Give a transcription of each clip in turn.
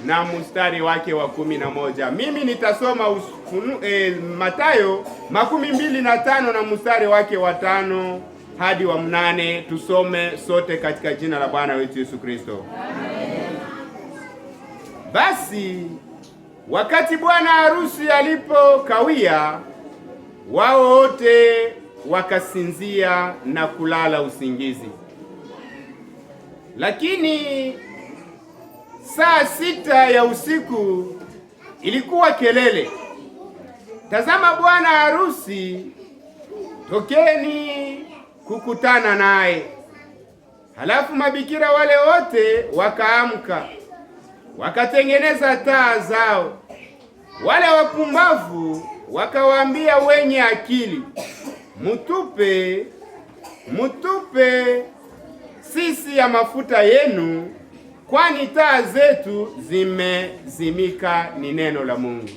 na mstari wake wa 11. Mimi nitasoma Mathayo 25 na mstari wake wa 5 hadi wa 8. Tusome sote katika jina la Bwana wetu Yesu Kristo. Amen. Basi wakati bwana harusi alipokawia, wao wote wakasinzia na kulala usingizi. Lakini saa 6 ya usiku ilikuwa kelele, tazama, bwana harusi, tokeni kukutana naye. Halafu mabikira wale wote wakaamka, wakatengeneza taa zao. Wale wapumbavu wakawaambia wenye akili, mutupe sisi ya mafuta yenu, kwani taa zetu zimezimika. Ni neno la Mungu.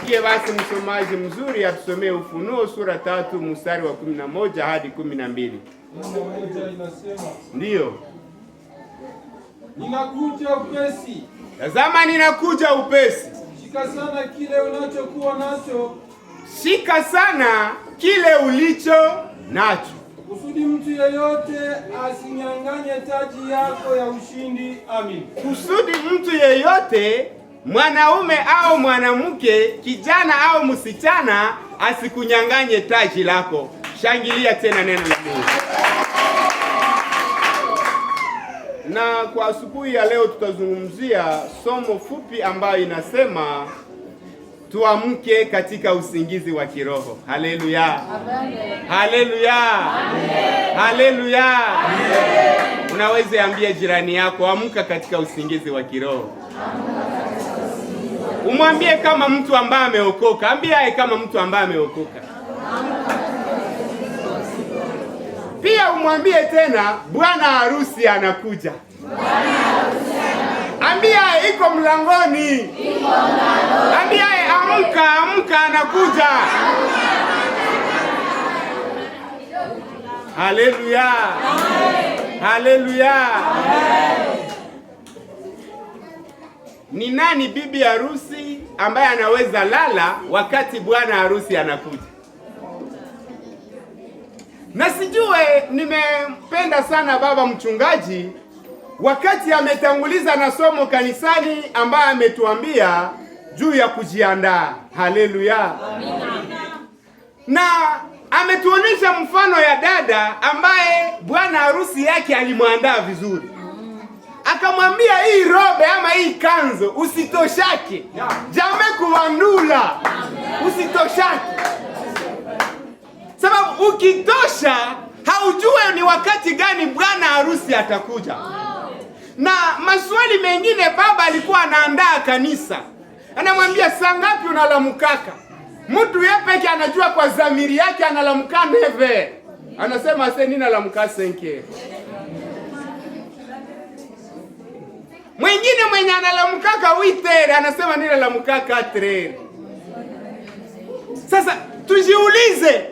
Sikie basi msomaji mzuri atusomee Ufunuo sura 3 mstari wa 11 hadi 12. 11 inasema, ndiyo, ninakuja upesi. Tazama, ninakuja upesi. Shika sana kile unachokuwa nacho. Shika sana kile ulicho nacho, kusudi mtu yeyote asinyang'anye taji yako ya ushindi. Amin. Kusudi mtu yeyote, mwanaume au mwanamke, kijana au msichana, asikunyang'anye taji lako. Shangilia tena neno la Mungu. Na kwa asubuhi ya leo tutazungumzia somo fupi ambayo inasema tuamke katika usingizi wa kiroho. Haleluya. Amen. Haleluya. Amen. Haleluya. Amen. Unaweza ambia jirani yako, amka katika usingizi wa kiroho. Umwambie kama mtu ambaye ameokoka. Ambia kama mtu ambaye ameokoka. Pia umwambie tena, bwana harusi anakuja. Ambia iko mlangoni. Ambia amka anakuja. Haleluya. Haleluya. Ni nani bibi harusi ambaye anaweza lala wakati bwana harusi anakuja? Na sijue, nimempenda sana baba mchungaji wakati ametanguliza na somo kanisani ambaye ametuambia juu ya kujiandaa. Haleluya. Na ametuonesha mfano ya dada ambaye bwana harusi yake alimwandaa vizuri. Akamwambia hii robe ama hii kanzo usitoshake. Jame kuwandula. Usitoshake. Sababu ukitosha haujue ni wakati gani bwana harusi atakuja. Na maswali mengine baba alikuwa anaandaa kanisa. Anamwambia saa ngapi unalamukaka? Mtu yeye peke anajua kwa dhamiri yake analamuka neve. Anasema sasa ninalamuka 5. Mwingine mwenye analamukaka 8 anasema ninalamuka 4. Sasa tujiulize,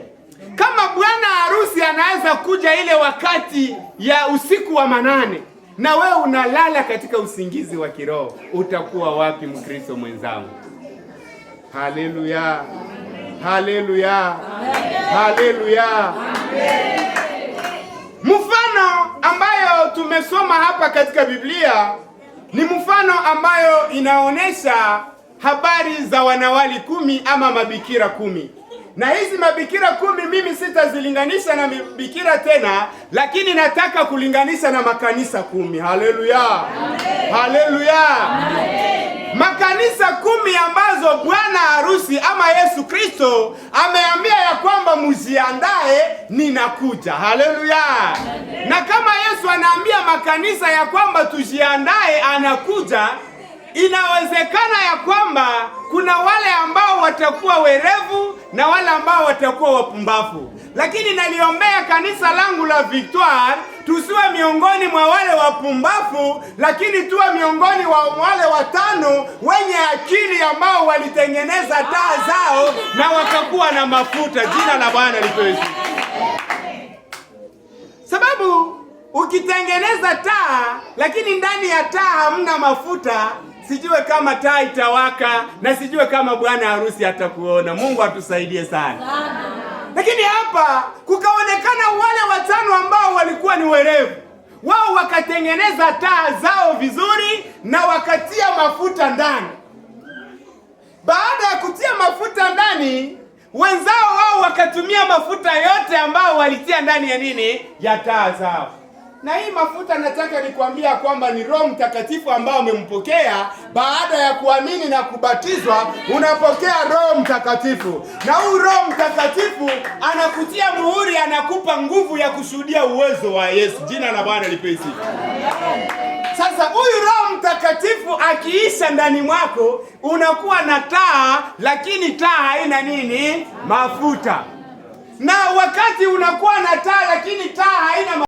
kama bwana harusi anaweza kuja ile wakati ya usiku wa manane na wewe unalala katika usingizi wa kiroho, utakuwa wapi Mkristo mwenzangu? Haleluya. Haleluya. Haleluya. Mfano ambayo tumesoma hapa katika Biblia ni mfano ambayo inaonesha habari za wanawali 10 ama mabikira 10. Na hizi mabikira 10 mimi sitazilinganisha na mabikira tena, lakini nataka kulinganisha na makanisa 10. Haleluya. Haleluya. Makanisa 10 ambazo bwana harusi ama Yesu Kristo ameambia ya kwamba mujiandae, ninakuja. Haleluya. Na kama Yesu anaambia makanisa ya kwamba tujiandae, anakuja, inawezekana ya kwamba kuna wale ambao watakuwa werevu na wale ambao watakuwa wapumbavu. Lakini naliombea kanisa langu la Victoire tusiwe miongoni mwa wale wapumbavu, lakini tuwe miongoni mwa wale 5 wenye akili ambao walitengeneza taa zao na wakakuwa na mafuta. Jina la Bwana lipewe. Sababu ukitengeneza taa lakini ndani ya taa hamna mafuta, sijue kama taa itawaka na sijue kama bwana harusi atakuona. Mungu atusaidie sana. Lakini hapa kukaonekana wale watano ambao walikuwa ni werevu. Wao wakatengeneza taa zao vizuri na wakatia mafuta ndani. Baada ya kutia mafuta ndani, wenzao wao wakatumia mafuta yote ambao walitia ndani ya nini? Ya taa zao. Na hii mafuta nataka nikwambia kwamba ni Roho Mtakatifu ambao umempokea baada ya kuamini na kubatizwa. Unapokea Roho Mtakatifu, na huyu Roho Mtakatifu anakutia muhuri, anakupa nguvu ya kushuhudia uwezo wa Yesu. Jina la Bwana lipewe sifa. Sasa huyu Roho Mtakatifu akiisha ndani mwako, unakuwa na taa, lakini taa haina nini? Mafuta. Na wakati unakuwa na taa lakini taa haina